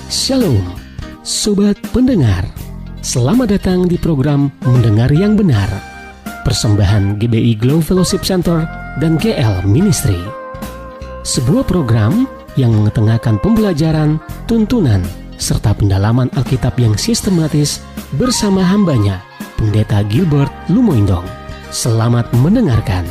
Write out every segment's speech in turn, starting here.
Shalom, Sobat Pendengar. Selamat datang di program Mendengar yang Benar. Persembahan GBI Glow Fellowship Center dan GL Ministry. Sebuah program yang mengetengahkan pembelajaran, tuntunan, serta pendalaman Alkitab yang sistematis bersama hambanya, Pendeta Gilbert Lumoindong. Selamat mendengarkan.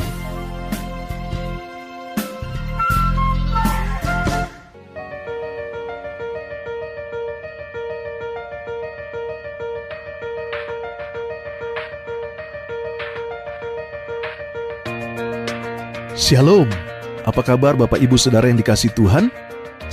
Shalom, apa kabar Bapak Ibu Saudara yang dikasihi Tuhan?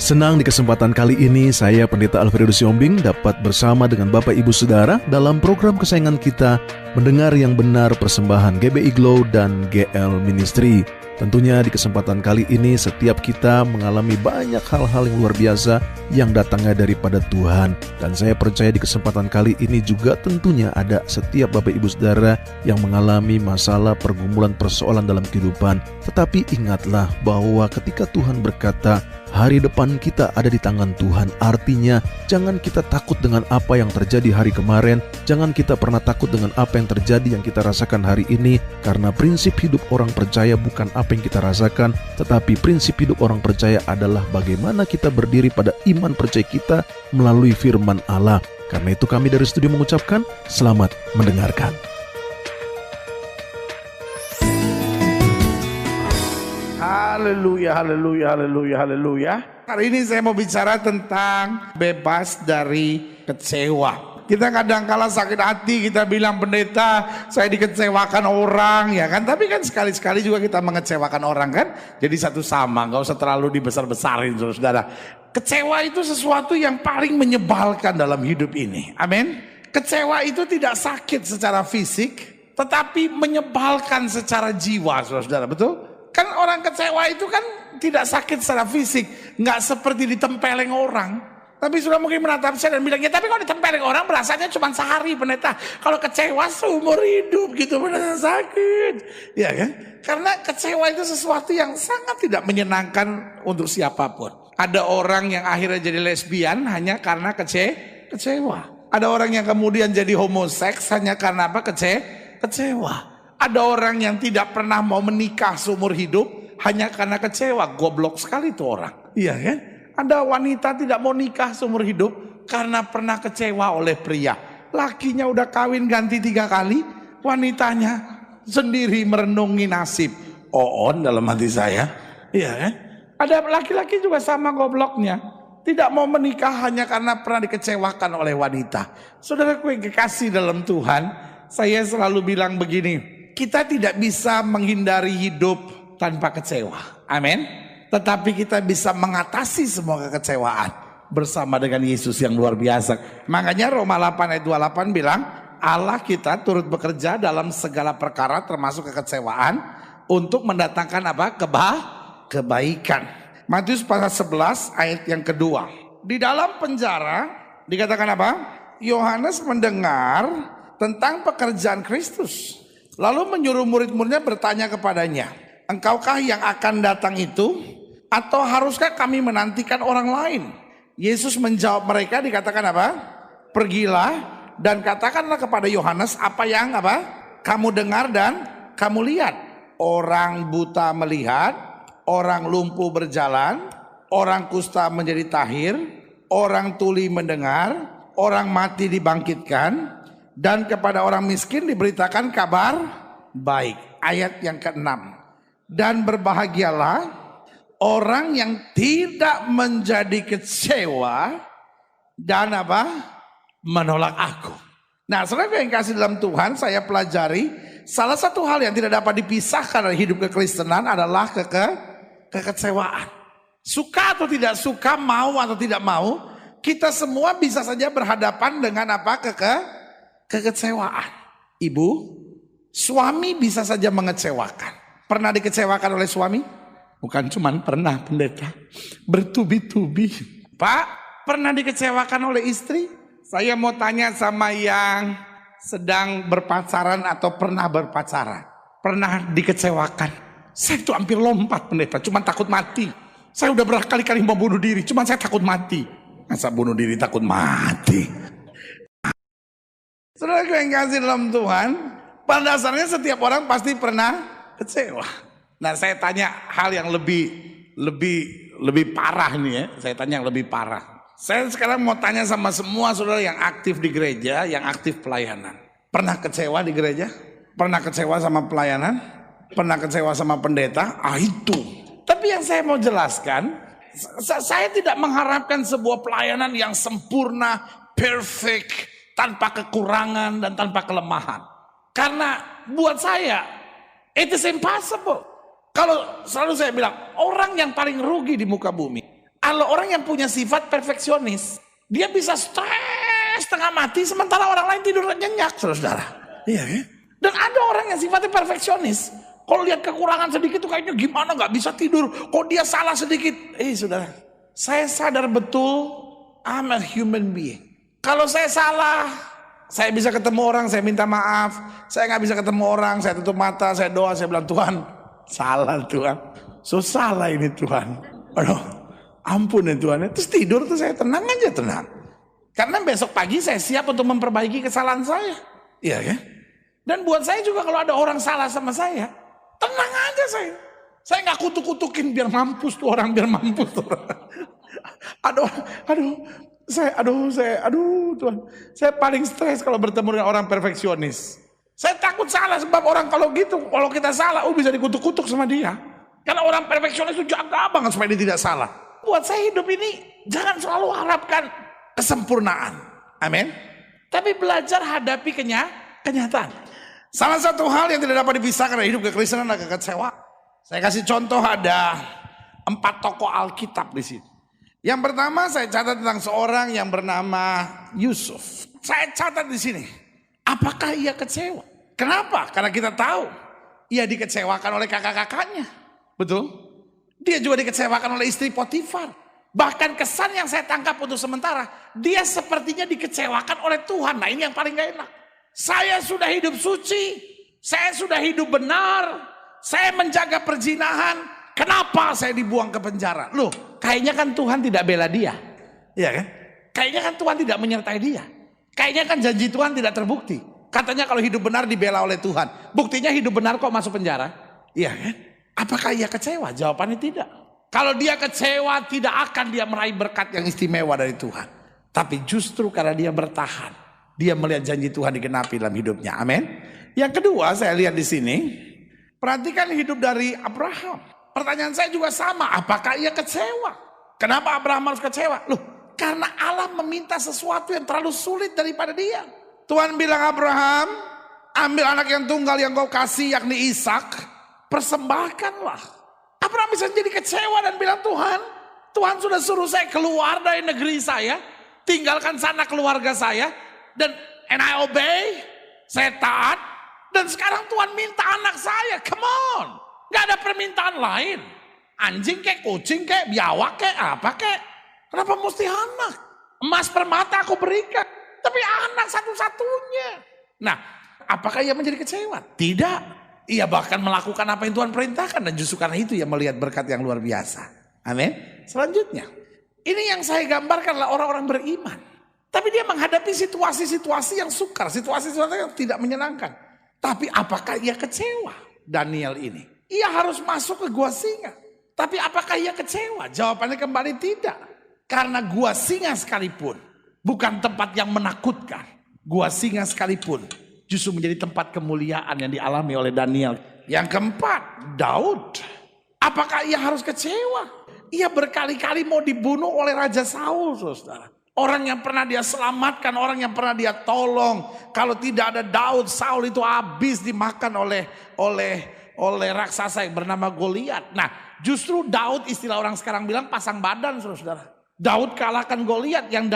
Senang di kesempatan kali ini saya Pendeta Alfredus Yombing dapat bersama dengan Bapak Ibu Saudara dalam program kesayangan kita Mendengar yang Benar persembahan GBI Glow dan GL Ministry. Tentunya di kesempatan kali ini setiap kita mengalami banyak hal-hal yang luar biasa yang datangnya daripada Tuhan. Dan saya percaya di kesempatan kali ini juga tentunya ada setiap Bapak Ibu Saudara yang mengalami masalah, pergumulan, persoalan dalam kehidupan. Tetapi ingatlah bahwa ketika Tuhan berkata, hari depan kita ada di tangan Tuhan. Artinya, jangan kita takut dengan apa yang terjadi hari kemarin. Jangan kita pernah takut dengan apa yang terjadi yang kita rasakan hari ini. Karena prinsip hidup orang percaya bukan apa yang kita rasakan, tetapi prinsip hidup orang percaya adalah bagaimana kita berdiri pada iman percaya kita melalui firman Allah. Karena itu kami dari studio mengucapkan selamat mendengarkan. Haleluya, haleluya, haleluya, haleluya. Hari ini saya mau bicara tentang bebas dari kecewa. Kita kadang-kala sakit hati, kita bilang, pendeta saya dikecewakan orang, ya kan? Tapi kan sekali-sekali juga kita mengecewakan orang kan? Jadi satu sama, gak usah terlalu dibesar-besarin saudara. Kecewa itu sesuatu yang paling menyebalkan dalam hidup ini. Amin. Kecewa itu tidak sakit secara fisik, tetapi menyebalkan secara jiwa saudara, betul? Kan orang kecewa itu kan tidak sakit secara fisik, nggak seperti ditempeleng orang. Tapi sudah mungkin menatap saya dan bilang, ya tapi kalau ditempeleng orang berasanya cuma sehari pendeta. Kalau kecewa seumur hidup gitu, benar sakit. Ya kan? Karena kecewa itu sesuatu yang sangat tidak menyenangkan untuk siapapun. Ada orang yang akhirnya jadi lesbian hanya karena kecewa. Ada orang yang kemudian jadi homoseks hanya karena apa? Kecewa. Ada orang yang tidak pernah mau menikah seumur hidup hanya karena kecewa. Goblok sekali itu orang. Iya kan? Ada wanita tidak mau nikah seumur hidup karena pernah kecewa oleh pria. Lakinya udah kawin ganti 3 kali, wanitanya sendiri merenungi nasib. On dalam hati saya. Iya kan? Ada laki-laki juga sama gobloknya. Tidak mau menikah hanya karena pernah dikecewakan oleh wanita. Saudaraku yang kekasih dalam Tuhan, saya selalu bilang begini. Kita tidak bisa menghindari hidup tanpa kecewa. Amin. Tetapi kita bisa mengatasi semua kekecewaan bersama dengan Yesus yang luar biasa. Makanya Roma 8 ayat 28 bilang, Allah kita turut bekerja dalam segala perkara termasuk kekecewaan untuk mendatangkan apa? Kebaikan. Matius pasal 11 ayat yang kedua. Di dalam penjara dikatakan apa? Yohanes mendengar tentang pekerjaan Kristus. Lalu menyuruh murid-muridnya bertanya kepadanya, engkaukah yang akan datang itu? Atau haruskah kami menantikan orang lain? Yesus menjawab mereka, dikatakan apa? Pergilah dan katakanlah kepada Yohanes apa yang apa? Kamu dengar dan kamu lihat. Orang buta melihat, orang lumpuh berjalan, orang kusta menjadi tahir, orang tuli mendengar, orang mati dibangkitkan, dan kepada orang miskin diberitakan kabar baik. Ayat yang ke-6. Dan berbahagialah orang yang tidak menjadi kecewa dan apa? Menolak aku. Nah, saudara yang kasih dalam Tuhan, saya pelajari salah satu hal yang tidak dapat dipisahkan dari hidup kekristenan adalah kekecewaan. Suka atau tidak suka, mau atau tidak mau, kita semua bisa saja berhadapan dengan apa? Kekecewaan. Ibu, suami bisa saja mengecewakan. Pernah dikecewakan oleh suami? Bukan cuma pernah pendeta, bertubi-tubi. Pak, pernah dikecewakan oleh istri? Saya mau tanya sama yang sedang berpacaran atau pernah berpacaran. Pernah dikecewakan? Saya itu hampir lompat pendeta, cuma takut mati. Saya udah berkali-kali mau bunuh diri, cuma saya takut mati. Masa bunuh diri takut mati? Saudara yang kasih dalam Tuhan, pada dasarnya setiap orang pasti pernah kecewa. Nah, saya tanya hal yang lebih parah nih ya. Saya tanya yang lebih parah. Saya sekarang mau tanya sama semua saudara yang aktif di gereja, yang aktif pelayanan. Pernah kecewa di gereja? Pernah kecewa sama pelayanan? Pernah kecewa sama pendeta? Itu. Tapi yang saya mau jelaskan, saya tidak mengharapkan sebuah pelayanan yang sempurna, perfect, tanpa kekurangan dan tanpa kelemahan. Karena buat saya, it is impossible. Kalau selalu saya bilang, orang yang paling rugi di muka bumi, kalau orang yang punya sifat perfeksionis, dia bisa stres setengah mati, sementara orang lain tidur nyenyak, saudara. Iya kan? Dan ada orang yang sifatnya perfeksionis. Kalau lihat kekurangan sedikit tuh kayaknya gimana gak bisa tidur. Kok dia salah sedikit. Saudara, saya sadar betul I'm a human being. Kalau saya salah, saya bisa ketemu orang, saya minta maaf. Saya gak bisa ketemu orang, saya tutup mata, saya doa, saya bilang Tuhan, salah Tuhan. So salah ini Tuhan. Aduh, ampun ya Tuhan. Terus tidur tuh saya tenang aja, tenang. Karena besok pagi saya siap untuk memperbaiki kesalahan saya. Iya kan? Dan buat saya juga kalau ada orang salah sama saya, tenang aja saya. Saya nggak kutuk-kutukin biar mampus tuh orang, biar mampus tuh orang. Aduh Tuhan. Saya paling stres kalau bertemu dengan orang perfeksionis. Saya takut salah sebab orang kalau gitu, kalau kita salah, bisa dikutuk-kutuk sama dia. Karena orang perfeksionis itu jaga banget supaya dia tidak salah. Buat saya hidup ini jangan selalu harapkan kesempurnaan. Amin. Tapi belajar hadapi kenyataan. Salah satu hal yang tidak dapat dipisahkan dari hidup kekristenan adalah kekecewaan. Saya kasih contoh, ada 4 tokoh Alkitab di sini. Yang pertama saya catat tentang seorang yang bernama Yusuf. Saya catat di sini. Apakah ia kecewa? Kenapa? Karena kita tahu ia dikecewakan oleh kakak-kakaknya. Betul? Dia juga dikecewakan oleh istri Potifar. Bahkan kesan yang saya tangkap untuk sementara, dia sepertinya dikecewakan oleh Tuhan. Nah, ini yang paling gak enak. Saya sudah hidup suci, saya sudah hidup benar, saya menjaga perzinahan, kenapa saya dibuang ke penjara? Loh, kayaknya kan Tuhan tidak bela dia. Iya kan? Kayaknya kan Tuhan tidak menyertai dia. Kayaknya kan janji Tuhan tidak terbukti. Katanya kalau hidup benar dibela oleh Tuhan. Buktinya hidup benar kok masuk penjara. Iya kan? Apakah ia kecewa? Jawabannya tidak. Kalau dia kecewa, tidak akan dia meraih berkat yang istimewa dari Tuhan. Tapi justru karena dia bertahan, dia melihat janji Tuhan digenapi dalam hidupnya. Amin. Yang kedua saya lihat di sini, perhatikan hidup dari Abraham. Pertanyaan saya juga sama, apakah ia kecewa? Kenapa Abraham harus kecewa? Loh, karena Allah meminta sesuatu yang terlalu sulit daripada dia. Tuhan bilang, Abraham, ambil anak yang tunggal yang kau kasih, yakni Ishak, persembahkanlah. Abraham bisa jadi kecewa dan bilang, Tuhan sudah suruh saya keluar dari negeri saya, tinggalkan sana keluarga saya, dan I obey, saya taat, dan sekarang Tuhan minta anak saya, come on, gak ada permintaan lain, anjing kek, kucing kek, biawak kek, apa kek, kenapa mesti anak? Emas permata aku berikan, tapi anak satu-satunya. Nah, apakah ia menjadi kecewa? Tidak, ia bahkan melakukan apa yang Tuhan perintahkan, dan justru karena itu ia melihat berkat yang luar biasa. Amin. Selanjutnya, ini yang saya gambarkan adalah orang-orang beriman. Tapi dia menghadapi situasi-situasi yang sukar, situasi-situasi yang tidak menyenangkan. Tapi apakah ia kecewa? Daniel ini, ia harus masuk ke gua singa. Tapi apakah ia kecewa? Jawabannya kembali tidak. Karena gua singa sekalipun bukan tempat yang menakutkan. Gua singa sekalipun justru menjadi tempat kemuliaan yang dialami oleh Daniel. Yang keempat, Daud. Apakah ia harus kecewa? Ia berkali-kali mau dibunuh oleh Raja Saul, saudara. Orang yang pernah dia selamatkan, orang yang pernah dia tolong. Kalau tidak ada Daud, Saul itu habis dimakan oleh raksasa yang bernama Goliat. Nah, justru Daud, istilah orang sekarang bilang pasang badan, saudara. Daud kalahkan Goliat, yang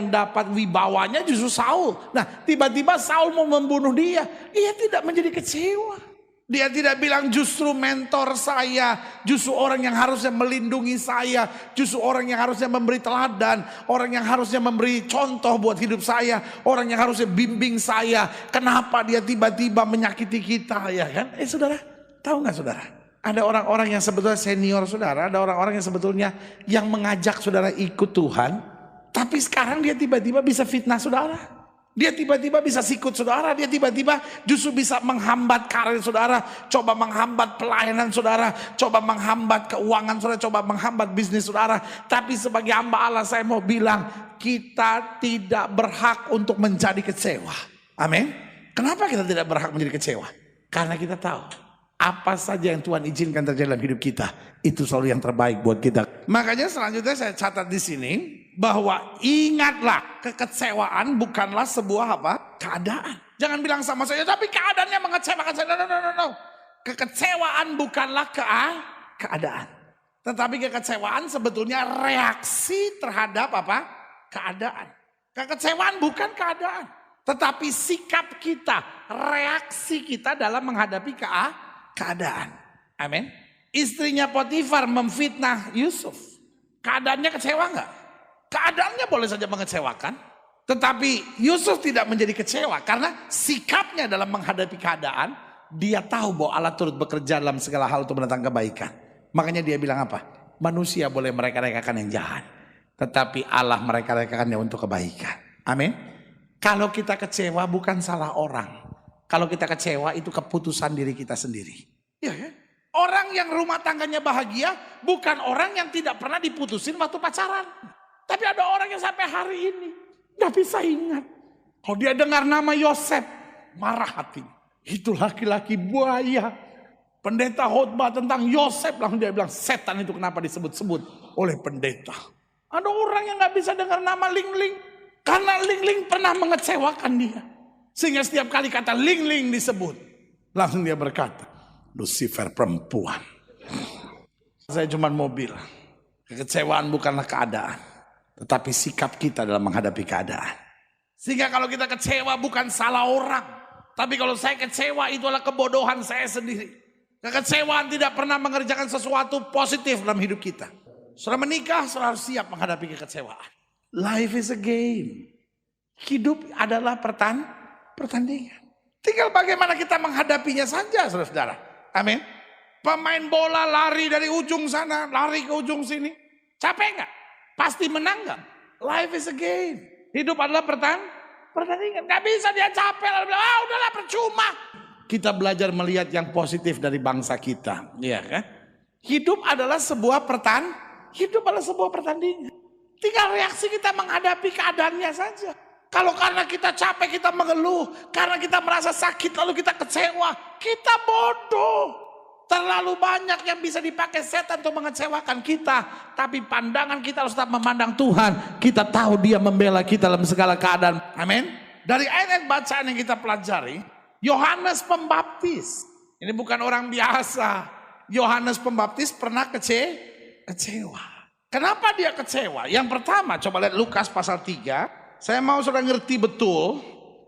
dapat wibawanya justru Saul. Nah, tiba-tiba Saul mau membunuh dia. Ia tidak menjadi kecewa. Dia tidak bilang justru mentor saya, justru orang yang harusnya melindungi saya, justru orang yang harusnya memberi teladan, orang yang harusnya memberi contoh buat hidup saya, orang yang harusnya bimbing saya. Kenapa dia tiba-tiba menyakiti kita, ya kan? Saudara, tahu nggak saudara? Ada orang-orang yang sebetulnya senior saudara, ada orang-orang yang sebetulnya yang mengajak saudara ikut Tuhan, tapi sekarang dia tiba-tiba bisa fitnah saudara. Dia tiba-tiba bisa sikut saudara, dia tiba-tiba justru bisa menghambat karir saudara, coba menghambat pelayanan saudara, coba menghambat keuangan saudara, coba menghambat bisnis saudara. Tapi sebagai hamba Allah saya mau bilang, kita tidak berhak untuk menjadi kecewa. Amin. Kenapa kita tidak berhak menjadi kecewa? Karena kita tahu apa saja yang Tuhan izinkan terjadi dalam hidup kita, itu selalu yang terbaik buat kita. Makanya selanjutnya saya catat di sini bahwa ingatlah, kekecewaan bukanlah sebuah keadaan. Jangan bilang sama saya, tapi keadaannya mengecewakan saya. No. Kekecewaan bukanlah keadaan. Tetapi kekecewaan sebetulnya reaksi terhadap keadaan. Kekecewaan bukan keadaan, tetapi sikap kita, reaksi kita dalam menghadapi keadaan. Amin. Istrinya Potifar memfitnah Yusuf. Keadaannya kecewa enggak? Keadaannya boleh saja mengecewakan. Tetapi Yusuf tidak menjadi kecewa karena sikapnya dalam menghadapi keadaan. Dia tahu bahwa Allah turut bekerja dalam segala hal untuk mendatangkan kebaikan. Makanya dia bilang apa? Manusia boleh mereka-rekakan yang jahat, tetapi Allah mereka-rekakannya untuk kebaikan. Amin. Kalau kita kecewa bukan salah orang. Kalau kita kecewa itu keputusan diri kita sendiri. Ya. Orang yang rumah tangganya bahagia bukan orang yang tidak pernah diputusin waktu pacaran. Tapi ada orang yang sampai hari ini gak bisa ingat. Kalau dia dengar nama Yosef, marah hati. Itu laki-laki buaya. Pendeta khotbah tentang Yosef, langsung dia bilang, setan itu kenapa disebut-sebut oleh pendeta. Ada orang yang gak bisa dengar nama Ling-Ling, karena Ling-Ling pernah mengecewakan dia. Sehingga setiap kali kata Ling-Ling disebut, langsung dia berkata, Lucifer perempuan. Saya cuma mau bilang, kekecewaan bukanlah keadaan, tetapi sikap kita dalam menghadapi keadaan. Sehingga kalau kita kecewa bukan salah orang, tapi kalau saya kecewa itu adalah kebodohan saya sendiri. Kekecewaan tidak pernah mengerjakan sesuatu positif dalam hidup kita. Setelah menikah, selalu siap menghadapi kekecewaan. Life is a game. Hidup adalah pertandingan. Tinggal bagaimana kita menghadapinya saja, saudara-saudara. Amin. Pemain bola lari dari ujung sana, lari ke ujung sini. Capek nggak? Pasti menang nggak? Life is a game. Hidup adalah pertandingan. Gak bisa dia capek lalu bilang, udahlah percuma. Kita belajar melihat yang positif dari bangsa kita, iya kan? Hidup adalah sebuah pertandingan. Tinggal reaksi kita menghadapi keadaannya saja. Kalau karena kita capek kita mengeluh, karena kita merasa sakit lalu kita kecewa, kita bodoh. Terlalu banyak yang bisa dipakai setan untuk mengecewakan kita. Tapi pandangan kita harus tetap memandang Tuhan. Kita tahu Dia membela kita dalam segala keadaan. Amin. Dari ayat bacaan yang kita pelajari, Yohanes Pembaptis. Ini bukan orang biasa. Yohanes Pembaptis pernah kecewa. Kenapa dia kecewa? Yang pertama, coba lihat Lukas pasal 3. Saya mau saudara ngerti betul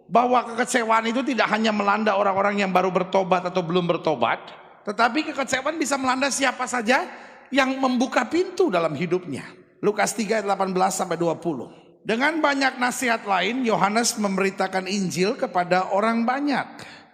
bahwa kekecewaan itu tidak hanya melanda orang-orang yang baru bertobat atau belum bertobat. Tetapi kekecewaan bisa melanda siapa saja yang membuka pintu dalam hidupnya. Lukas 3 ayat 18-20. Dengan banyak nasihat lain, Yohanes memberitakan Injil kepada orang banyak.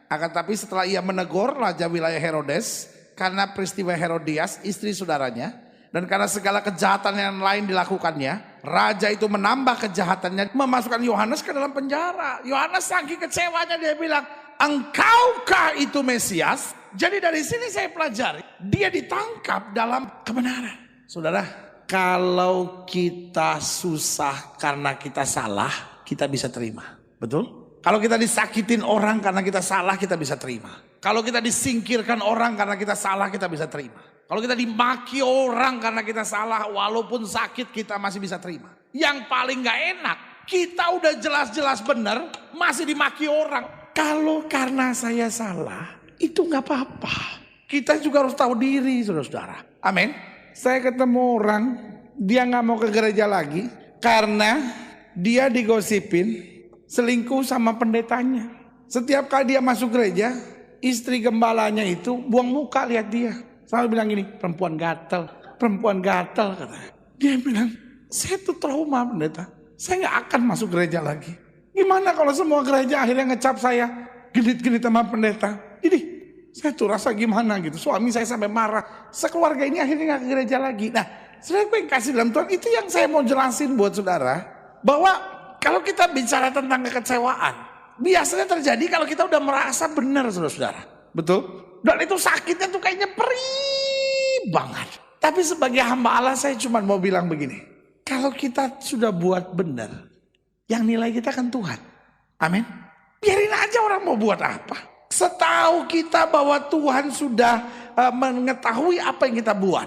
Akan tapi setelah ia menegur raja wilayah Herodes karena peristiwa Herodias, istri saudaranya, dan karena segala kejahatan yang lain dilakukannya, raja itu menambah kejahatannya, memasukkan Yohanes ke dalam penjara. Yohanes saking kecewanya dia bilang, engkaukah itu Mesias? Jadi dari sini saya pelajari, dia ditangkap dalam kebenaran. Saudara, kalau kita susah karena kita salah, kita bisa terima. Betul? Kalau kita disakitin orang karena kita salah, kita bisa terima. Kalau kita disingkirkan orang karena kita salah, kita bisa terima. Kalau kita dimaki orang karena kita salah, walaupun sakit kita masih bisa terima. Yang paling gak enak, kita udah jelas-jelas benar, masih dimaki orang. Kalau karena saya salah, itu gak apa-apa. Kita juga harus tahu diri, saudara-saudara. Amin. Saya ketemu orang, dia gak mau ke gereja lagi, karena dia digosipin selingkuh sama pendetanya. Setiap kali dia masuk gereja, istri gembalanya itu buang muka lihat dia. Selalu bilang gini, perempuan gatel kata. Dia bilang, saya tuh trauma pendeta. Saya gak akan masuk gereja lagi. Gimana kalau semua gereja akhirnya ngecap saya genit-genit sama pendeta? Ini Saya tuh rasa gimana gitu. Suami saya sampai marah. Sekeluarga ini akhirnya gak ke gereja lagi. Nah, saudara yang kasih dalam Tuhan, itu yang saya mau jelasin buat saudara. Bahwa kalau kita bicara tentang kekecewaan, biasanya terjadi kalau kita udah merasa benar, saudara-saudara. Betul? Dan itu sakitnya tuh kayaknya perih banget. Tapi sebagai hamba Allah saya cuma mau bilang begini. Kalau kita sudah buat benar, yang nilai kita kan Tuhan. Amin. Biarin aja orang mau buat apa. Setahu kita bahwa Tuhan sudah mengetahui apa yang kita buat,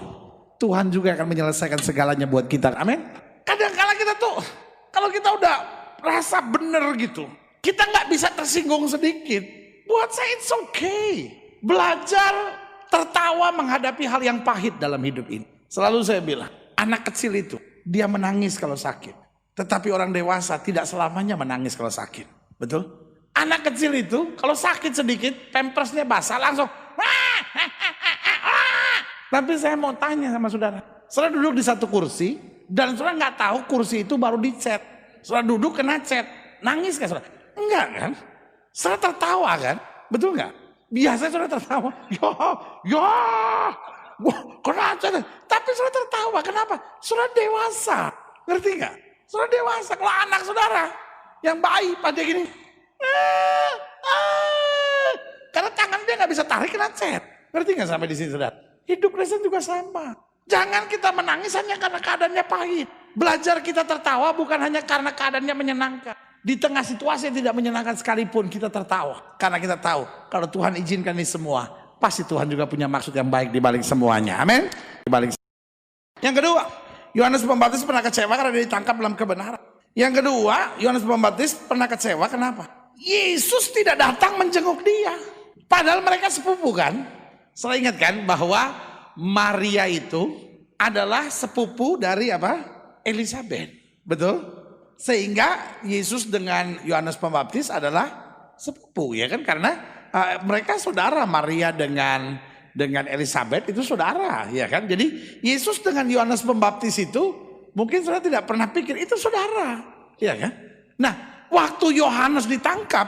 Tuhan juga akan menyelesaikan segalanya buat kita. Amin. Kadang-kala kita tuh, kalau kita udah rasa bener gitu, kita nggak bisa tersinggung sedikit. Buat saya it's okay. Belajar tertawa menghadapi hal yang pahit dalam hidup ini. Selalu saya bilang, anak kecil itu dia menangis kalau sakit. Tetapi orang dewasa tidak selamanya menangis kalau sakit. Betul? Anak kecil itu kalau sakit sedikit, pampersnya basah langsung. Tapi saya mau tanya sama saudara. Saudara duduk di satu kursi dan saudara nggak tahu kursi itu baru dicat. Saudara duduk kena cat, nangis gak saudara? Enggak kan? Saudara tertawa kan? Betul nggak? Biasanya saudara tertawa. Ya, wah, kena cat. Tapi saudara tertawa, kenapa? Saudara dewasa, ngerti nggak? Saudara dewasa. Kalau anak saudara yang bayi pada gini. Karena tangan dia nggak bisa tarik kena cat. Ngerti nggak sampai di sini saudara? Hidup Kristen juga sama. Jangan kita menangis hanya karena keadaannya pahit. Belajar kita tertawa bukan hanya karena keadaannya menyenangkan. Di tengah situasi yang tidak menyenangkan sekalipun kita tertawa. Karena kita tahu kalau Tuhan izinkan ini semua, pasti Tuhan juga punya maksud yang baik di balik semuanya. Amin. Yang kedua, Yohanes Pembaptis pernah kecewa karena dia ditangkap dalam kebenaran. Yang kedua, Yohanes Pembaptis pernah kecewa kenapa? Yesus tidak datang menjenguk dia. Padahal mereka sepupu kan. Saya ingat kan bahwa Maria itu adalah sepupu dari apa? Elizabeth. Betul? Sehingga Yesus dengan Yohanes Pembaptis adalah sepupu ya kan. Karena mereka saudara, Maria dengan Elizabeth itu saudara ya kan. Jadi Yesus dengan Yohanes Pembaptis itu mungkin saudara tidak pernah pikir itu saudara. Ya kan? Nah, waktu Yohanes ditangkap,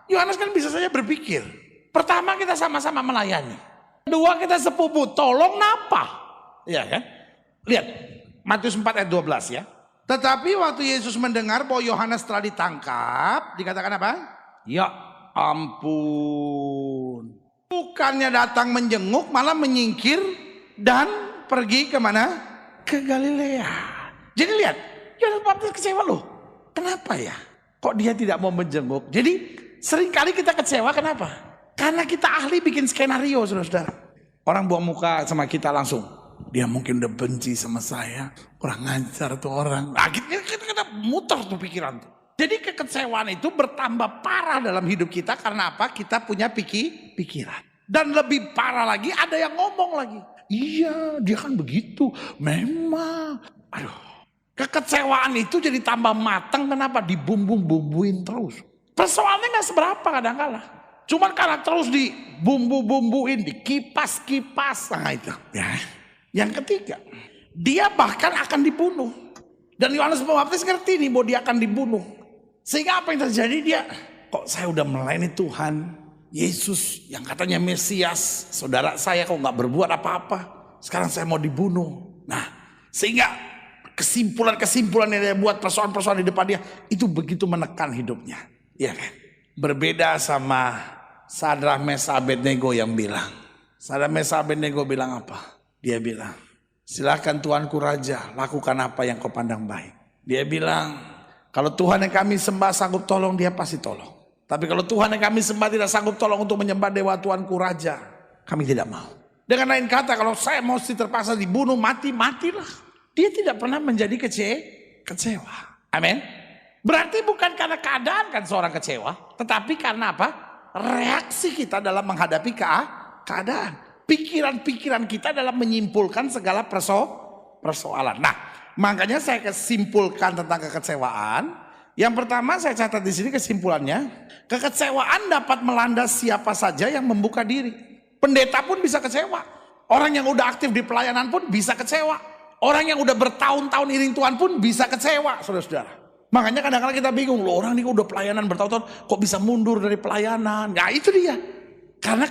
Yohanes kan bisa saja berpikir. Pertama kita sama-sama melayani. Kedua kita sepupu, tolong napa? Ya kan? Lihat, Matius 4 ayat 12 ya. Tetapi waktu Yesus mendengar bahwa Yohanes telah ditangkap, dikatakan apa? Ya ampun. Bukannya datang menjenguk, malah menyingkir dan pergi kemana? Ke Galilea. Jadi lihat, Yohanes Pembaptis kecewa loh. Kenapa ya? Kok dia tidak mau menjenguk? Jadi seringkali kita kecewa kenapa? Karena kita ahli bikin skenario saudara-saudara. Orang buang muka sama kita langsung. Dia mungkin udah benci sama saya. Kurang ngajar tuh orang. Nah, kita muter tuh pikiran tuh. Jadi kekecewaan itu bertambah parah dalam hidup kita. Karena apa? Kita punya pikiran. Dan lebih parah lagi ada yang ngomong lagi. Iya dia kan begitu. Memang. Aduh. Kekecewaan itu jadi tambah matang. Kenapa? Dibumbu-bumbuin terus. Persoalannya gak seberapa kadang-kala. Cuman karena terus dibumbu-bumbuin, dikipas-kipas. Nah itu. Ya. Yang ketiga, dia bahkan akan dibunuh. Dan Yohanes Pembaptis ngerti nih bahwa dia akan dibunuh. Sehingga apa yang terjadi dia? Kok saya udah melayani Tuhan. Yesus yang katanya Mesias. Saudara saya kok gak berbuat apa-apa. Sekarang saya mau dibunuh. Nah sehingga kesimpulan-kesimpulan yang dia buat, persoalan-persoalan di depan dia, itu begitu menekan hidupnya. Iya kan? Berbeda sama Sadrah Mesah Abednego yang bilang. Sadrah Mesah Abednego bilang apa? Dia bilang, silakan Tuanku Raja, lakukan apa yang kau pandang baik. Dia bilang, kalau Tuhan yang kami sembah sanggup tolong, dia pasti tolong. Tapi kalau Tuhan yang kami sembah tidak sanggup tolong untuk menyembah Dewa Tuanku Raja, kami tidak mau. Dengan lain kata, kalau saya mesti terpaksa dibunuh, matilah. Dia tidak pernah menjadi kecewa. Amin. Berarti bukan karena keadaan kan seorang kecewa. Tetapi karena apa? Reaksi kita dalam menghadapi keadaan. Pikiran-pikiran kita dalam menyimpulkan segala persoalan. Nah, makanya saya kesimpulkan tentang kekecewaan. Yang pertama saya catat di sini kesimpulannya. Kekecewaan dapat melanda siapa saja yang membuka diri. Pendeta pun bisa kecewa. Orang yang udah aktif di pelayanan pun bisa kecewa. Orang yang udah bertahun-tahun iring Tuhan pun bisa kecewa, saudara-saudara. Makanya kadang-kadang kita bingung, loh orang ini udah pelayanan bertahun-tahun, kok bisa mundur dari pelayanan? Nah itu dia. Karena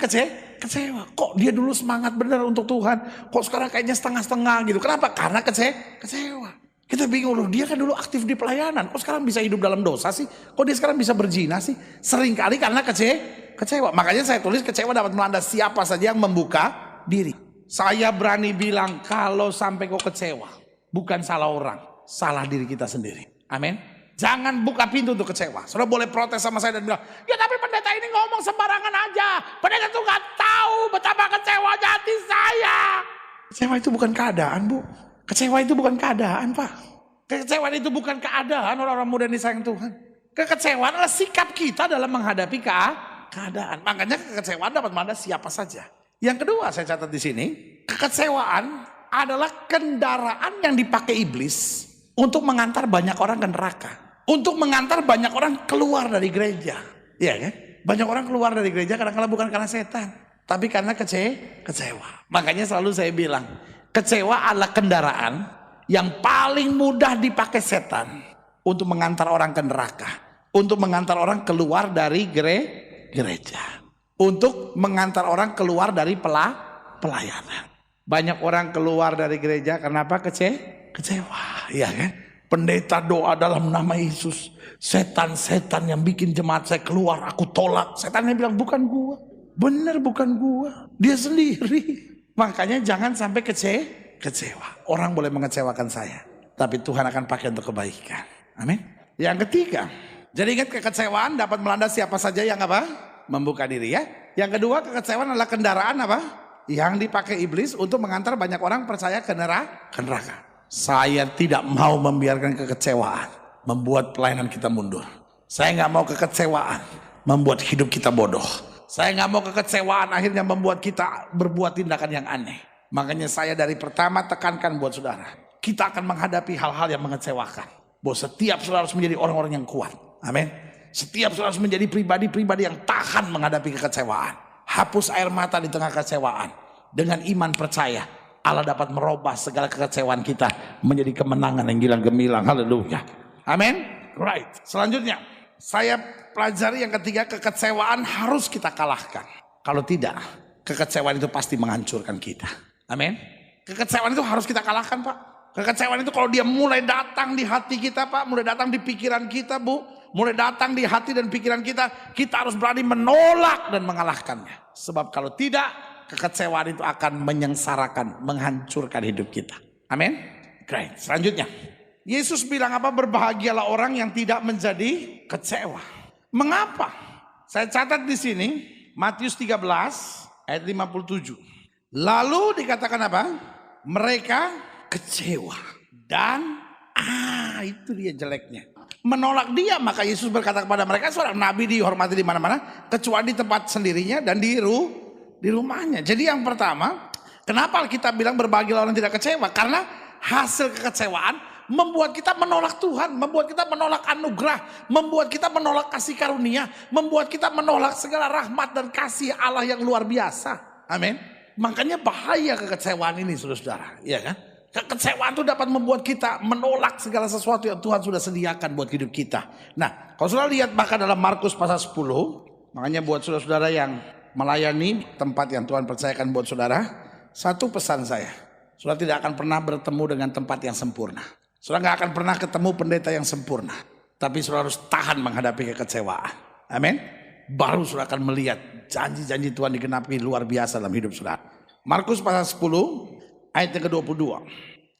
kecewa. Kok dia dulu semangat benar untuk Tuhan, kok sekarang kayaknya setengah-setengah gitu. Kenapa? Karena kecewa. Kita bingung loh, dia kan dulu aktif di pelayanan, kok sekarang bisa hidup dalam dosa sih? Kok dia sekarang bisa berzina sih? Seringkali karena kecewa. Makanya saya tulis kecewa dapat melanda siapa saja yang membuka diri. Saya berani bilang kalau sampai kau kecewa, bukan salah orang, salah diri kita sendiri. Amin. Jangan buka pintu untuk kecewa. Saudara boleh protes sama saya dan bilang, ya tapi pendeta ini ngomong sembarangan aja. Pendeta tuh gak tahu betapa kecewanya hati saya. Kecewa itu bukan keadaan, Bu. Kecewa itu bukan keadaan, Pak. Kekecewaan itu bukan keadaan orang-orang muda yang disayang Tuhan. Kekecewaan adalah sikap kita dalam menghadapi keadaan. Makanya kekecewaan dapat melanda siapa saja. Yang kedua saya catat di sini, kekecewaan adalah kendaraan yang dipakai iblis untuk mengantar banyak orang ke neraka. Untuk mengantar banyak orang keluar dari gereja. Iya kan? Banyak orang keluar dari gereja kadang-kadang bukan karena setan, tapi karena kecewa. Makanya selalu saya bilang, kecewa adalah kendaraan yang paling mudah dipakai setan untuk mengantar orang ke neraka. Untuk mengantar orang keluar dari gereja. Untuk mengantar orang keluar dari pelayanan. Banyak orang keluar dari gereja karena apa? Kecewa. Iya kan? Pendeta doa dalam nama Yesus. Setan-setan yang bikin jemaat saya keluar, aku tolak. Setannya bilang bukan gua. Bener bukan gua. Dia sendiri. Makanya jangan sampai kecewa. Orang boleh mengecewakan saya, tapi Tuhan akan pakai untuk kebaikan. Amin. Yang ketiga, jadi ingat kekecewaan dapat melanda siapa saja yang apa? Membuka diri ya. Yang kedua, kekecewaan adalah kendaraan apa? Yang dipakai iblis untuk mengantar banyak orang percaya ke neraka. Saya tidak mau membiarkan kekecewaan membuat pelayanan kita mundur. Saya nggak mau kekecewaan membuat hidup kita bodoh. Saya nggak mau kekecewaan akhirnya membuat kita berbuat tindakan yang aneh. Makanya saya dari pertama tekankan buat saudara, kita akan menghadapi hal-hal yang mengecewakan. Bahwa setiap saudara harus menjadi orang-orang yang kuat. Amin. Setiap saudara harus menjadi pribadi-pribadi yang tahan menghadapi kekecewaan. Hapus air mata di tengah kekecewaan. Dengan iman percaya, Allah dapat merubah segala kekecewaan kita menjadi kemenangan yang gilang gemilang. Haleluya. Amin. Right. Selanjutnya, saya pelajari yang ketiga, kekecewaan harus kita kalahkan. Kalau tidak, kekecewaan itu pasti menghancurkan kita. Amin. Kekecewaan itu harus kita kalahkan, Pak. Kekecewaan itu kalau dia mulai datang di hati kita, Pak, mulai datang di pikiran kita, Bu, mulai datang di hati dan pikiran kita, kita harus berani menolak dan mengalahkannya. Sebab kalau tidak, kekecewaan itu akan menyengsarakan, menghancurkan hidup kita. Amin. Great. Selanjutnya, Yesus bilang apa? Berbahagialah orang yang tidak menjadi kecewa. Mengapa? Saya catat di sini Matius 13 ayat 57. Lalu dikatakan apa? Mereka kecewa dan itu dia jeleknya. Menolak dia, maka Yesus berkata kepada mereka, seorang nabi dihormati di mana-mana kecuali di tempat sendirinya dan di rumahnya. Jadi yang pertama, kenapa kita bilang berbahagialah orang tidak kecewa? Karena hasil kekecewaan membuat kita menolak Tuhan, membuat kita menolak anugerah, membuat kita menolak kasih karunia, membuat kita menolak segala rahmat dan kasih Allah yang luar biasa. Amin. Makanya bahaya kekecewaan ini, saudara-saudara, ya kan? Kekecewaan itu dapat membuat kita menolak segala sesuatu yang Tuhan sudah sediakan buat hidup kita. Nah, kalau saudara lihat bahkan dalam Markus pasal 10, makanya buat saudara-saudara yang melayani tempat yang Tuhan percayakan buat saudara, satu pesan saya, saudara tidak akan pernah bertemu dengan tempat yang sempurna. Saudara gak akan pernah ketemu pendeta yang sempurna. Tapi saudara harus tahan menghadapi kekecewaan. Amin. Baru saudara akan melihat janji-janji Tuhan digenapi luar biasa dalam hidup saudara. Markus pasal 10 ayat yang ke-22.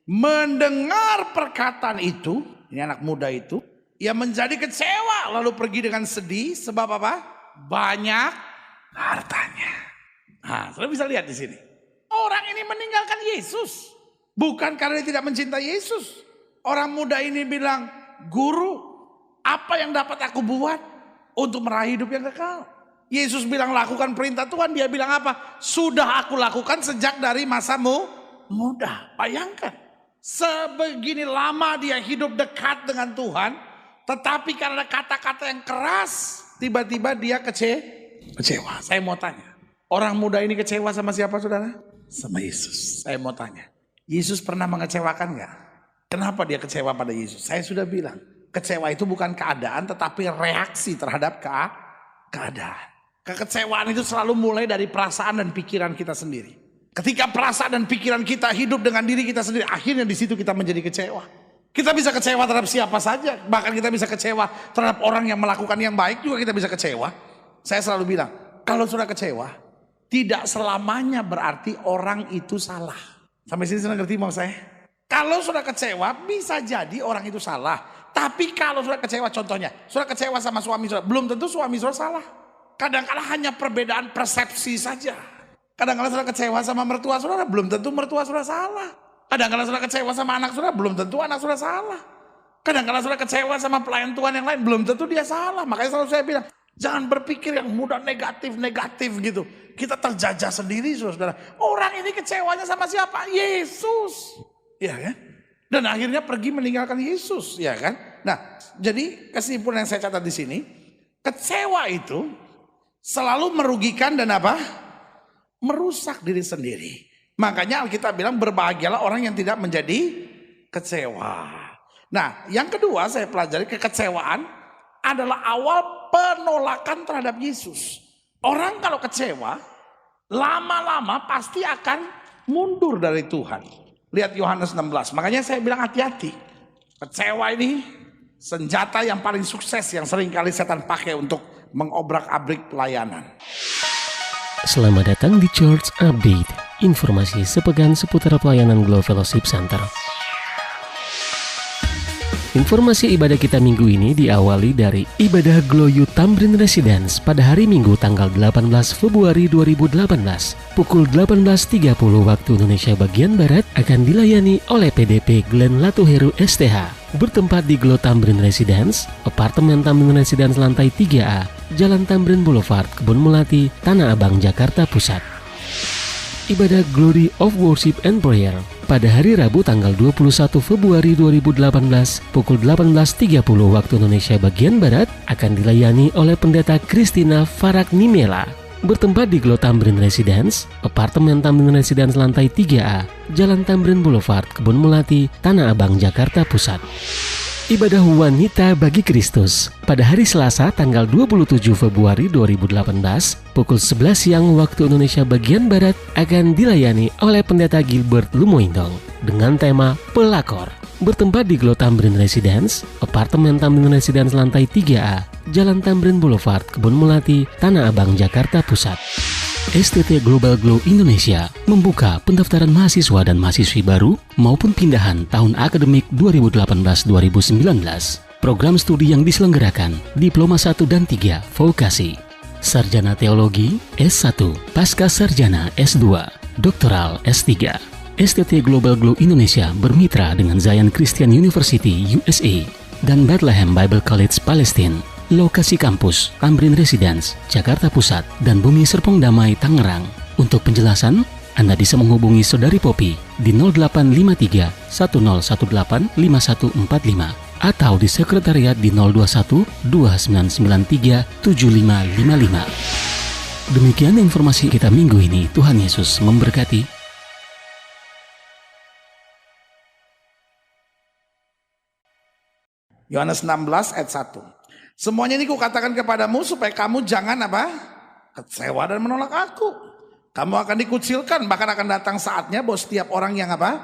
Mendengar perkataan itu, ini anak muda itu, ia menjadi kecewa lalu pergi dengan sedih. Sebab apa? Banyak hartanya. Nah, saudara bisa lihat di sini. Orang ini meninggalkan Yesus bukan karena dia tidak mencintai Yesus. Orang muda ini bilang, guru, apa yang dapat aku buat untuk meraih hidup yang kekal? Yesus bilang lakukan perintah Tuhan. Dia bilang apa? Sudah aku lakukan sejak dari masamu muda. Bayangkan, sebegini lama dia hidup dekat dengan Tuhan, tetapi karena kata-kata yang keras, tiba-tiba dia kecewa. Saya mau tanya, orang muda ini kecewa sama siapa, saudara? Sama Yesus. Saya mau tanya, Yesus pernah mengecewakan gak? Kenapa dia kecewa pada Yesus? Saya sudah bilang, kecewa itu bukan keadaan tetapi reaksi terhadap keadaan. Kekecewaan itu selalu mulai dari perasaan dan pikiran kita sendiri. Ketika perasaan dan pikiran kita hidup dengan diri kita sendiri, akhirnya di situ kita menjadi kecewa. Kita bisa kecewa terhadap siapa saja, bahkan kita bisa kecewa terhadap orang yang melakukan yang baik juga kita bisa kecewa. Saya selalu bilang, kalau sudah kecewa, tidak selamanya berarti orang itu salah. Sampai sini sudah ngerti mau saya? Kalau sudah kecewa, bisa jadi orang itu salah. Tapi kalau sudah kecewa, contohnya, sudah kecewa sama suami saudara, belum tentu suami saudara salah. Kadang-kadang hanya perbedaan persepsi saja. Kadang-kadang saudara kecewa sama mertua saudara, belum tentu mertua saudara salah. Kadang-kadang saudara kecewa sama anak saudara, belum tentu anak saudara salah. Kadang-kadang saudara kecewa sama pelayan Tuhan yang lain, belum tentu dia salah. Makanya selalu saya bilang, jangan berpikir yang mudah negatif gitu. Kita terjajah sendiri saudara. Orang ini kecewanya sama siapa? Yesus. Ya kan? Dan akhirnya pergi meninggalkan Yesus, ya kan? Nah, jadi kesimpulan yang saya catat di sini, kecewa itu selalu merugikan dan apa? Merusak diri sendiri. Makanya Alkitab bilang berbahagialah orang yang tidak menjadi kecewa. Nah, yang kedua saya pelajari, kekecewaan adalah awal penolakan terhadap Yesus. Orang kalau kecewa, lama-lama pasti akan mundur dari Tuhan. Lihat Yohanes 16. Makanya saya bilang hati-hati. Kecewa ini senjata yang paling sukses yang sering kali setan pakai untuk mengobrak-abrik pelayanan. Selamat datang di Church Update, informasi sepekan seputar pelayanan Glow Fellowship Center. Informasi ibadah kita minggu ini diawali dari ibadah Glow Youth Tamrin Residence pada hari Minggu tanggal 18 Februari 2018. Pukul 18.30 waktu Indonesia bagian Barat akan dilayani oleh PDP Glenn Latuheru STH. Bertempat di Glow Tamrin Residence, Apartemen Tamrin Residence lantai 3A, Jalan Tamrin Boulevard, Kebun Melati, Tanah Abang, Jakarta Pusat. Ibadah Glory of Worship and Prayer pada hari Rabu tanggal 21 Februari 2018 pukul 18.30 waktu Indonesia bagian Barat akan dilayani oleh Pendeta Christina Faraknimela. Bertempat di Glow Tamrin Residence, Apartemen Tamrin Residence lantai 3A, Jalan Tamrin Boulevard, Kebun Melati, Tanah Abang, Jakarta Pusat. Ibadah Wanita Bagi Kristus pada hari Selasa tanggal 27 Februari 2018 pukul 11 siang waktu Indonesia bagian Barat akan dilayani oleh Pendeta Gilbert Lumoindong dengan tema Pelakor. Bertempat di Glow Tamrin Residence, Apartemen Tamrin Residence lantai 3A, Jalan Tamrin Boulevard, Kebun Melati, Tanah Abang, Jakarta Pusat. STT Global Glow Indonesia membuka pendaftaran mahasiswa dan mahasiswi baru maupun pindahan tahun akademik 2018-2019. Program studi yang diselenggarakan Diploma 1 dan 3 Vokasi, Sarjana Teologi S1, Pasca Sarjana S2, Doktoral S3. STT Global Glow Indonesia bermitra dengan Zion Christian University USA dan Bethlehem Bible College Palestine. Lokasi kampus Tamrin Residence, Jakarta Pusat dan Bumi Serpong Damai, Tangerang. Untuk penjelasan, Anda bisa menghubungi Saudari Popi di 0853 1018 5145 atau di sekretariat di 021 2993 7555. Demikian informasi kita minggu ini. Tuhan Yesus memberkati. Yohanes 16 ayat 1. Semuanya ini kukatakan kepadamu supaya kamu jangan apa? Kecewa dan menolak aku. Kamu akan dikucilkan, bahkan akan datang saatnya bahwa setiap orang yang apa?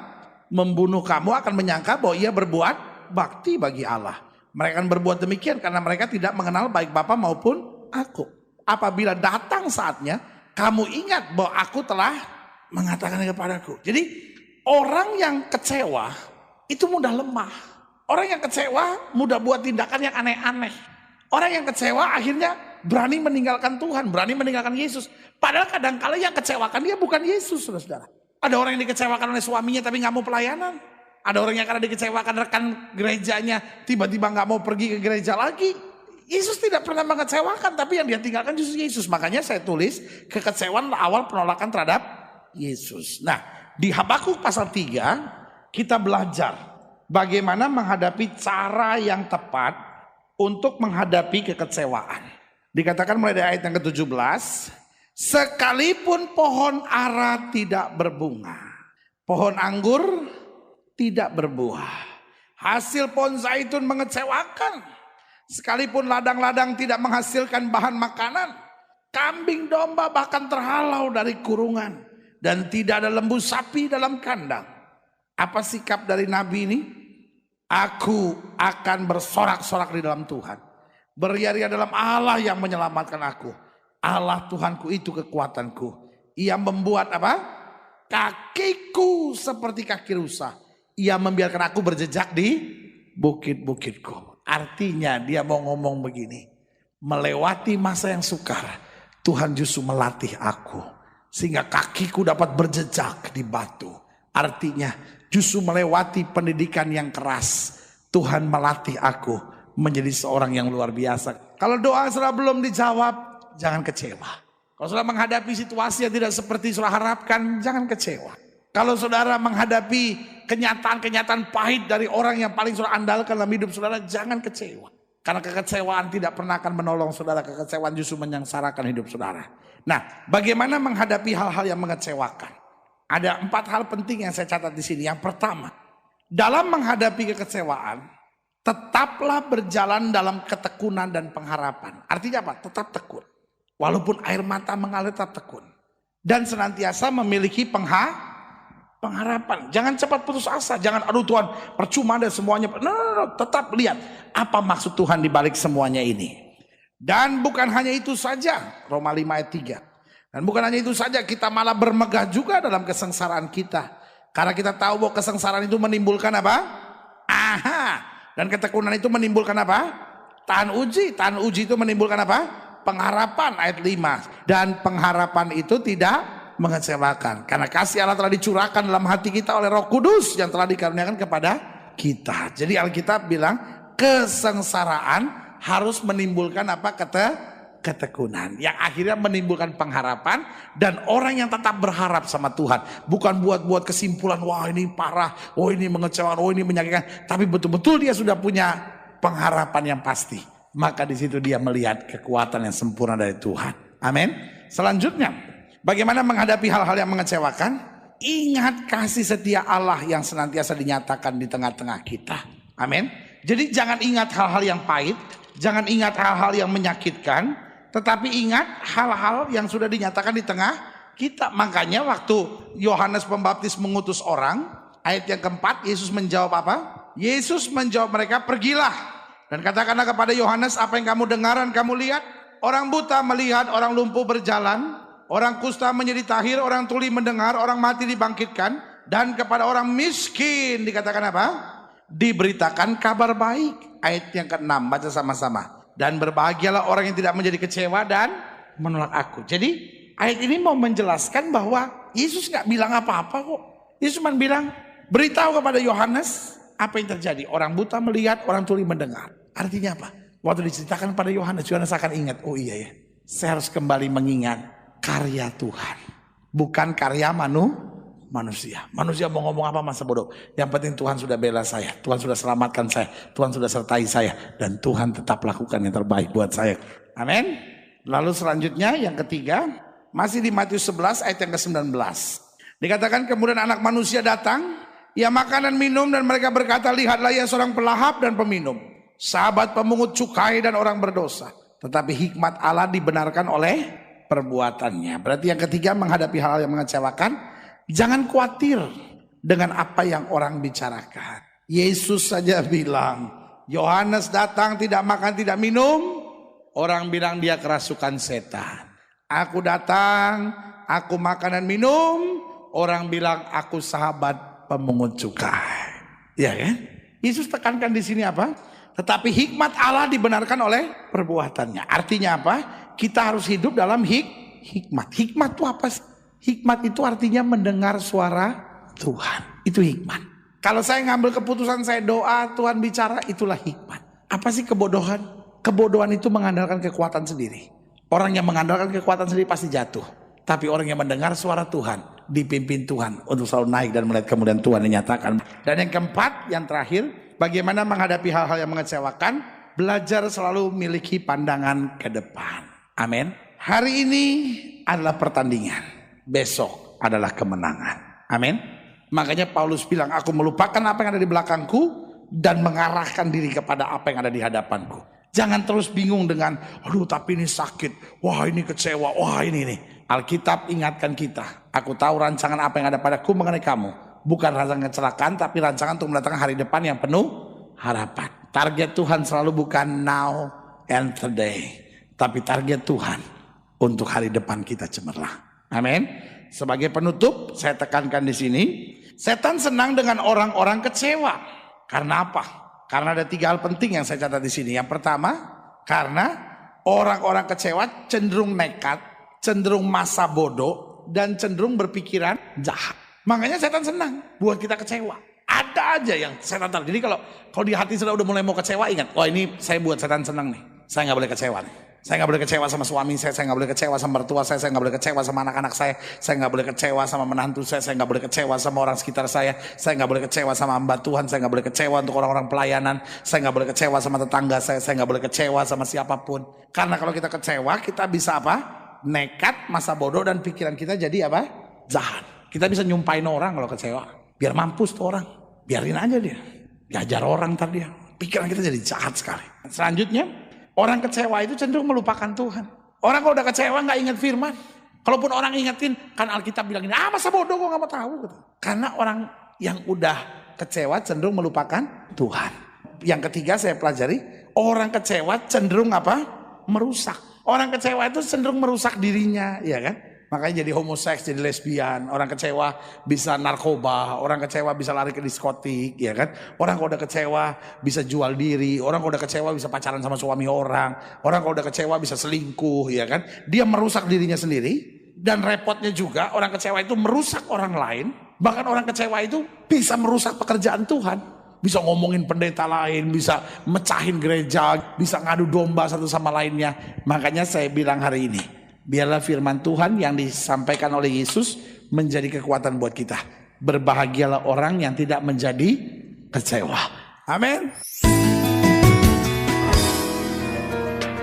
Membunuh kamu akan menyangka bahwa ia berbuat bakti bagi Allah. Mereka akan berbuat demikian karena mereka tidak mengenal baik Bapa maupun aku. Apabila datang saatnya, kamu ingat bahwa aku telah mengatakan kepadaku. Jadi orang yang kecewa itu mudah lemah. Orang yang kecewa mudah buat tindakan yang aneh-aneh. Orang yang kecewa akhirnya berani meninggalkan Tuhan, berani meninggalkan Yesus. Padahal kadang-kala yang kecewakan dia bukan Yesus, saudara. Ada orang yang dikecewakan oleh suaminya tapi nggak mau pelayanan. Ada orang yang karena dikecewakan rekan gerejanya tiba-tiba nggak mau pergi ke gereja lagi. Yesus tidak pernah mengecewakan, tapi yang dia tinggalkan justru Yesus. Makanya saya tulis kekecewaan awal penolakan terhadap Yesus. Nah, di Habakuk pasal 3 kita belajar bagaimana menghadapi cara yang tepat untuk menghadapi kekecewaan. Dikatakan mulai dari ayat yang ke-17, sekalipun pohon ara tidak berbunga, pohon anggur tidak berbuah, hasil pohon zaitun mengecewakan, sekalipun ladang-ladang tidak menghasilkan bahan makanan, Kambing domba bahkan terhalau dari kurungan, dan tidak ada lembu sapi dalam kandang. Apa sikap dari Nabi ini? Aku akan bersorak-sorak di dalam Tuhan, beria-ria dalam Allah yang menyelamatkan aku. Allah Tuhanku itu kekuatanku. Ia membuat apa? Kakiku seperti kaki rusa. Ia membiarkan aku berjejak di bukit-bukitku. Artinya dia mau ngomong begini, melewati masa yang sukar, Tuhan justru melatih aku sehingga kakiku dapat berjejak di batu. Artinya justru melewati pendidikan yang keras, Tuhan melatih aku menjadi seorang yang luar biasa. Kalau doa saudara belum dijawab, jangan kecewa. Kalau saudara menghadapi situasi yang tidak seperti saudara harapkan, jangan kecewa. Kalau saudara menghadapi kenyataan-kenyataan pahit dari orang yang paling saudara andalkan dalam hidup saudara, jangan kecewa. Karena kekecewaan tidak pernah akan menolong saudara. Kekecewaan justru menyengsarakan hidup saudara. Nah, bagaimana menghadapi hal-hal yang mengecewakan? Ada 4 hal penting yang saya catat di sini. Yang pertama, dalam menghadapi kekecewaan, tetaplah berjalan dalam ketekunan dan pengharapan. Artinya apa? Tetap tekun. Walaupun air mata mengalir, tetap tekun. Dan senantiasa memiliki pengharapan. Jangan cepat putus asa. Jangan aduh Tuhan percuma deh semuanya. No. Tetap lihat apa maksud Tuhan di balik semuanya ini. Dan bukan hanya itu saja. Roma 5 ayat 3. Dan bukan hanya itu saja, kita malah bermegah juga dalam kesengsaraan kita. Karena kita tahu bahwa kesengsaraan itu menimbulkan apa? Dan ketekunan itu menimbulkan apa? Tahan uji. Tahan uji itu menimbulkan apa? Pengharapan ayat 5. Dan pengharapan itu tidak mengecewakan. Karena kasih Allah telah dicurahkan dalam hati kita oleh Roh Kudus yang telah dikaruniakan kepada kita. Jadi Alkitab bilang kesengsaraan harus menimbulkan apa? Ketekunan. Yang akhirnya menimbulkan pengharapan. Dan orang yang tetap berharap sama Tuhan. Bukan buat kesimpulan, wah ini parah, oh ini mengecewakan, oh ini menyakitkan. Tapi betul-betul dia sudah punya pengharapan yang pasti. Maka di situ dia melihat kekuatan yang sempurna dari Tuhan. Amin. Selanjutnya, bagaimana menghadapi hal-hal yang mengecewakan? Ingat kasih setia Allah yang senantiasa dinyatakan di tengah-tengah kita. Amin. Jadi jangan ingat hal-hal yang pahit, jangan ingat hal-hal yang menyakitkan, tetapi ingat hal-hal yang sudah dinyatakan di tengah kita. Makanya waktu Yohanes Pembaptis mengutus orang, ayat yang keempat, Yesus menjawab apa? Yesus menjawab mereka, pergilah dan katakanlah kepada Yohanes apa yang kamu dengar dan kamu lihat. Orang buta melihat, orang lumpuh berjalan, orang kusta menjadi tahir, orang tuli mendengar, orang mati dibangkitkan. Dan kepada orang miskin dikatakan apa? Diberitakan kabar baik. Ayat yang ke-6, baca sama-sama. Dan berbahagialah orang yang tidak menjadi kecewa dan menolak aku. Jadi ayat ini mau menjelaskan bahwa Yesus gak bilang apa-apa kok. Yesus cuma bilang, beritahu kepada Yohanes apa yang terjadi. Orang buta melihat, orang tuli mendengar. Artinya apa? Waktu diceritakan pada Yohanes, Yohanes akan ingat, oh iya ya, saya harus kembali mengingat karya Tuhan. Bukan karya manusia. Manusia mau ngomong apa masa bodoh. Yang penting Tuhan sudah bela saya. Tuhan sudah selamatkan saya. Tuhan sudah sertai saya. Dan Tuhan tetap lakukan yang terbaik buat saya. Amin. Lalu selanjutnya yang ketiga. Masih di Matius 11 ayat yang ke-19. Dikatakan kemudian anak manusia datang. Ia makan dan minum dan mereka berkata, lihatlah ia seorang pelahap dan peminum. Sahabat pemungut cukai dan orang berdosa. Tetapi hikmat Allah dibenarkan oleh perbuatannya. Berarti yang ketiga menghadapi hal yang mengecewakan. Jangan khawatir dengan apa yang orang bicarakan. Yesus saja bilang, Yohanes datang tidak makan tidak minum. Orang bilang dia kerasukan setan. Aku datang, aku makan dan minum. Orang bilang aku sahabat pemungut cukai. Ya kan? Yesus tekankan di sini apa? Tetapi hikmat Allah dibenarkan oleh perbuatannya. Artinya apa? Kita harus hidup dalam hikmat. Hikmat itu apa sih? Hikmat itu artinya mendengar suara Tuhan. Itu hikmat. Kalau saya ngambil keputusan, saya doa, Tuhan bicara, itulah hikmat. Apa sih kebodohan? Kebodohan itu mengandalkan kekuatan sendiri. Orang yang mengandalkan kekuatan sendiri pasti jatuh. Tapi orang yang mendengar suara Tuhan, dipimpin Tuhan untuk selalu naik dan melihat kemudian Tuhan dinyatakan. Dan yang keempat, yang terakhir, bagaimana menghadapi hal-hal yang mengecewakan? Belajar selalu memiliki pandangan ke depan. Amin. Hari ini adalah pertandingan. Besok adalah kemenangan. Amin. Makanya Paulus bilang, aku melupakan apa yang ada di belakangku dan mengarahkan diri kepada apa yang ada di hadapanku. Jangan terus bingung dengan, aduh tapi ini sakit, wah ini kecewa, wah ini. Alkitab ingatkan kita, aku tahu rancangan apa yang ada padaku mengenai kamu. Bukan rancangan kecelakaan, tapi rancangan untuk mendatangkan hari depan yang penuh harapan. Target Tuhan selalu bukan now and today, tapi target Tuhan untuk hari depan kita cemerlang. Amin. Sebagai penutup, saya tekankan di sini, setan senang dengan orang-orang kecewa. Karena apa? Karena ada 3 hal penting yang saya catat di sini. Yang pertama, karena orang-orang kecewa cenderung nekat, cenderung masa bodoh, dan cenderung berpikiran jahat. Makanya setan senang buat kita kecewa. Ada aja yang setan tahu. Jadi kalau di hati sudah mulai mau kecewa, ingat, oh ini saya buat setan senang nih. Saya nggak boleh kecewa nih. Saya nggak boleh kecewa sama suami saya nggak boleh kecewa sama mertua saya nggak boleh kecewa sama anak-anak saya nggak boleh kecewa sama menantu saya nggak boleh kecewa sama orang sekitar saya nggak boleh kecewa sama hamba Tuhan, saya nggak boleh kecewa untuk orang-orang pelayanan, saya nggak boleh kecewa sama tetangga saya nggak boleh kecewa sama siapapun. Karena kalau kita kecewa, kita bisa apa? Nekat, masa bodoh, dan pikiran kita jadi apa? Jahat. Kita bisa nyumpain orang kalau kecewa. Biar mampus tuh orang, biarin aja dia. Diajar orang ntar dia. Pikiran kita jadi jahat sekali. Selanjutnya, orang kecewa itu cenderung melupakan Tuhan. Orang kalau udah kecewa nggak ingat firman. Kalaupun orang ingetin, kan Alkitab bilang ini, masa bodoh kok nggak mau tahu. Gitu. Karena orang yang udah kecewa cenderung melupakan Tuhan. Yang ketiga saya pelajari, orang kecewa cenderung apa? Merusak. Orang kecewa itu cenderung merusak dirinya, ya kan? Makanya jadi homoseks, jadi lesbian. Orang kecewa bisa narkoba, orang kecewa bisa lari ke diskotik, ya kan? Orang kalau udah kecewa bisa jual diri, orang kalau udah kecewa bisa pacaran sama suami orang kalau udah kecewa bisa selingkuh, ya kan? Dia merusak dirinya sendiri, dan repotnya juga orang kecewa itu merusak orang lain. Bahkan orang kecewa itu bisa merusak pekerjaan Tuhan. Bisa ngomongin pendeta lain, bisa mecahin gereja, bisa ngadu domba satu sama lainnya. Makanya saya bilang hari ini, biarlah firman Tuhan yang disampaikan oleh Yesus menjadi kekuatan buat kita. Berbahagialah orang yang tidak menjadi kecewa. Amin.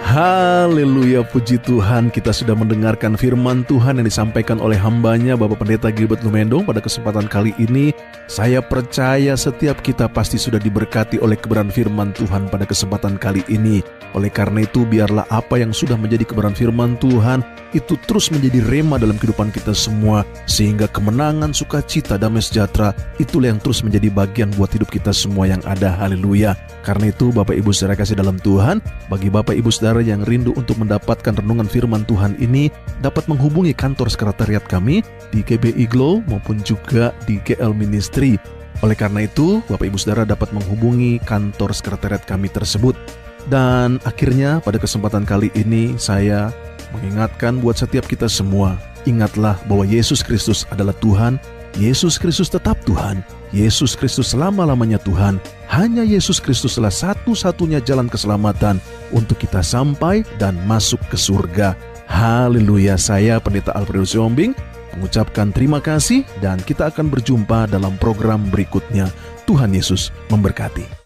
Haleluya, puji Tuhan, kita sudah mendengarkan firman Tuhan yang disampaikan oleh hambanya Bapak Pendeta Gilbert Lumendong pada kesempatan kali ini. Saya percaya setiap kita pasti sudah diberkati oleh kebenaran firman Tuhan pada kesempatan kali ini. Oleh karena itu, biarlah apa yang sudah menjadi kebenaran firman Tuhan itu terus menjadi rema dalam kehidupan kita semua, sehingga kemenangan, sukacita, damai sejahtera itulah yang terus menjadi bagian buat hidup kita semua yang ada. Haleluya. Karena itu Bapak Ibu saudara kasih dalam Tuhan, bagi Bapak Ibu saudara yang rindu untuk mendapatkan renungan firman Tuhan ini, dapat menghubungi kantor sekretariat kami di GBI Glow maupun juga di GL Ministry. Oleh karena itu, Bapak Ibu saudara dapat menghubungi kantor sekretariat kami tersebut. Dan akhirnya pada kesempatan kali ini saya mengingatkan buat setiap kita semua, ingatlah bahwa Yesus Kristus adalah Tuhan, Yesus Kristus tetap Tuhan, Yesus Kristus selama-lamanya Tuhan. Hanya Yesus Kristuslah satu-satunya jalan keselamatan untuk kita sampai dan masuk ke surga. Haleluya. Saya Pendeta Alfredus Siombing mengucapkan terima kasih, dan kita akan berjumpa dalam program berikutnya. Tuhan Yesus memberkati.